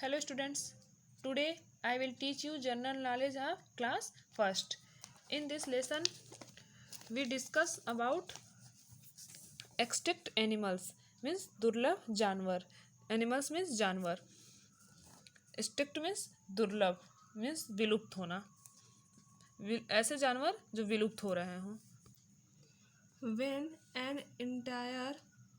Hello students, today I will teach you general knowledge of class first. In this lesson we discuss about extinct animals means दुर्लभ जानवर. Animals means जानवर. Extinct means दुर्लभ means विलुप्त होना. ऐसे जानवर जो विलुप्त हो रहे हों. When an entire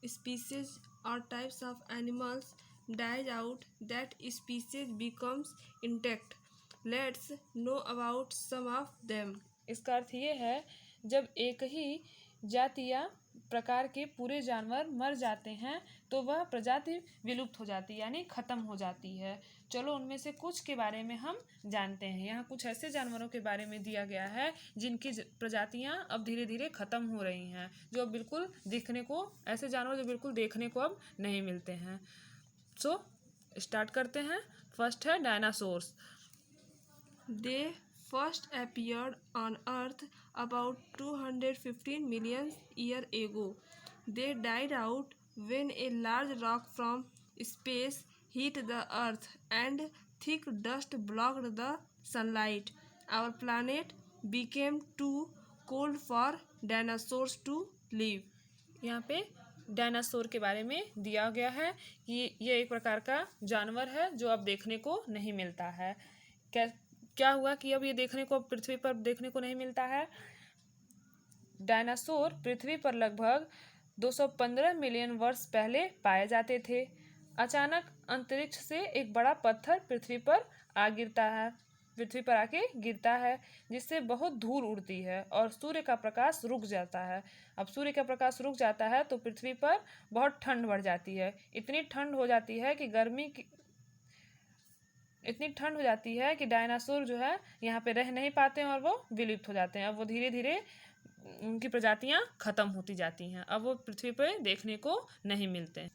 species or types of animals dies out, that species becomes intact. Let's know about some of them. इसका अर्थ ये है जब एक ही जाति या प्रकार के पूरे जानवर मर जाते हैं तो वह प्रजाति विलुप्त हो जाती है यानी खत्म हो जाती है. चलो उनमें से कुछ के बारे में हम जानते हैं. यहाँ कुछ ऐसे जानवरों के बारे में दिया गया है जिनकी प्रजातियां अब धीरे धीरे खत्म हो रही हैं, जो अब बिल्कुल दिखने को, ऐसे जानवर जो बिल्कुल देखने को अब नहीं मिलते हैं. सो स्टार्ट करते हैं. फर्स्ट है dinosaurs. They first appeared on Earth about 215 million years ago. They died out when a large rock from space hit the Earth and thick dust blocked the sunlight. Our planet became too cold for dinosaurs to live. यहाँ पे dinosaur के बारे में दिया गया है कि ये एक प्रकार का जानवर है जो अब देखने को नहीं मिलता है. क्या हुआ कि अब ये देखने को पृथ्वी पर देखने को नहीं मिलता है. डायनासोर पृथ्वी पर लगभग 215 मिलियन वर्ष पहले पाए जाते थे. अचानक अंतरिक्ष से एक बड़ा पत्थर पृथ्वी पर आके गिरता है जिससे बहुत धूल उड़ती है और सूर्य का प्रकाश रुक जाता है. अब सूर्य का प्रकाश रुक जाता है तो पृथ्वी पर बहुत ठंड बढ़ जाती है. इतनी ठंड हो जाती है कि डायनासोर जो है यहाँ पे रह नहीं पाते हैं और वो विलुप्त हो जाते हैं. अब वो धीरे धीरे उनकी प्रजातियां खत्म होती जाती हैं. अब वो पृथ्वी पे देखने को नहीं मिलते.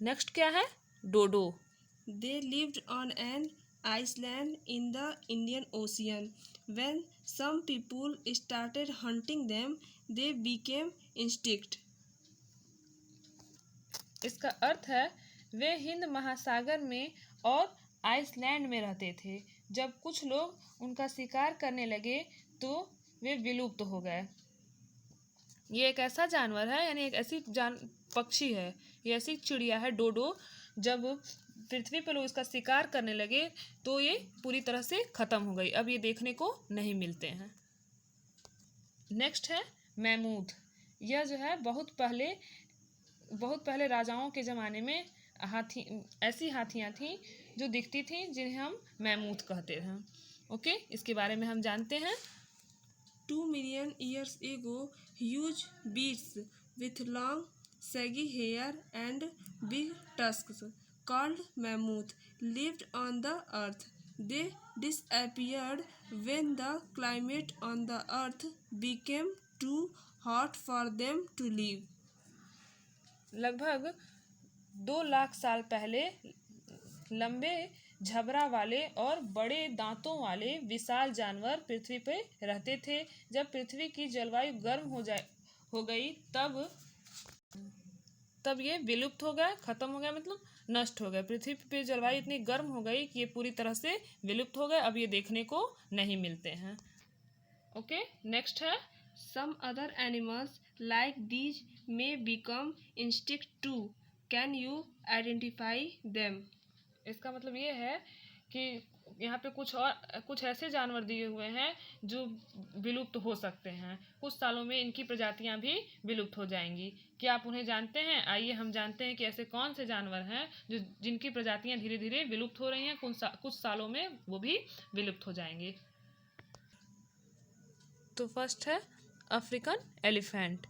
नेक्स्ट क्या है? डोडो. They lived on an island in the Indian Ocean. When some people started hunting them, they became extinct. इसका अर्थ है वे हिंद महासागर में और आइसलैंड में रहते थे. जब कुछ लोग उनका शिकार करने लगे तो वे विलुप्त हो गए. ये एक ऐसा जानवर है यानी एक ऐसी पक्षी है, ये ऐसी चिड़िया है डोडो. जब पृथ्वी पर लोग इसका शिकार करने लगे तो ये पूरी तरह से खत्म हो गई. अब ये देखने को नहीं मिलते हैं. नेक्स्ट है मैमूथ. यह जो है बहुत पहले राजाओं के ज़माने में ऐसी हाथियाँ थीं जो दिखती थीं जिन्हें हम मैमूथ कहते हैं. ओके, इसके बारे में हम जानते हैं. 2 million years ago, huge beasts with long, shaggy hair and big tusks, called mammoth, lived on the earth. They disappeared when the climate on the earth became too hot for them to live. लगभग 2 लाख साल पहले लंबे झबरा वाले और बड़े दांतों वाले विशाल जानवर पृथ्वी पे रहते थे. जब पृथ्वी की जलवायु गर्म हो गई तब ये विलुप्त हो गया, खत्म हो गया, मतलब नष्ट हो गया. पृथ्वी पे जलवायु इतनी गर्म हो गई कि ये पूरी तरह से विलुप्त हो गए. अब ये देखने को नहीं मिलते हैं. ओके, नेक्स्ट है Some other animals like these may become extinct too. Can you identify them? इसका मतलब ये है कि यहाँ पे कुछ ऐसे जानवर दिए हुए हैं जो विलुप्त हो सकते हैं. कुछ सालों में इनकी प्रजातियां भी विलुप्त हो जाएंगी. क्या आप उन्हें जानते हैं? आइए हम जानते हैं कि ऐसे कौन से जानवर हैं जिनकी प्रजातियां धीरे धीरे विलुप्त हो रही हैं. कुछ सालों में वो भी विलुप्त हो जाएंगे. तो फर्स्ट है अफ्रीकन एलिफेंट.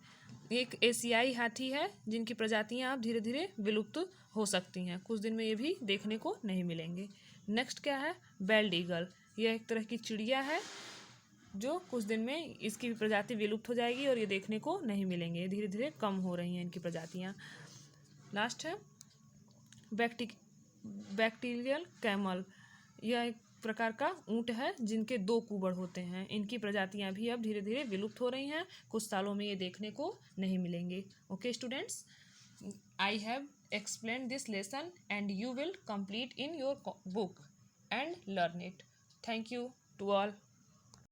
एक एशियाई हाथी है जिनकी प्रजातियां अब धीरे धीरे विलुप्त हो सकती हैं. कुछ दिन में ये भी देखने को नहीं मिलेंगे. नेक्स्ट क्या है? बेल्ड ईगल. यह एक तरह की चिड़िया है जो कुछ दिन में इसकी प्रजाति विलुप्त हो जाएगी और ये देखने को नहीं मिलेंगे. धीरे धीरे कम हो रही हैं इनकी प्रजातियां. लास्ट है बैक्टीरियल कैमल. यह एक प्रकार का ऊंट है जिनके 2 कुबड़ होते हैं. इनकी प्रजातियां भी अब धीरे धीरे विलुप्त हो रही हैं. कुछ सालों में ये देखने को नहीं मिलेंगे. Okay students, I have explained this lesson and you will complete in your book and learn it. Thank you to all.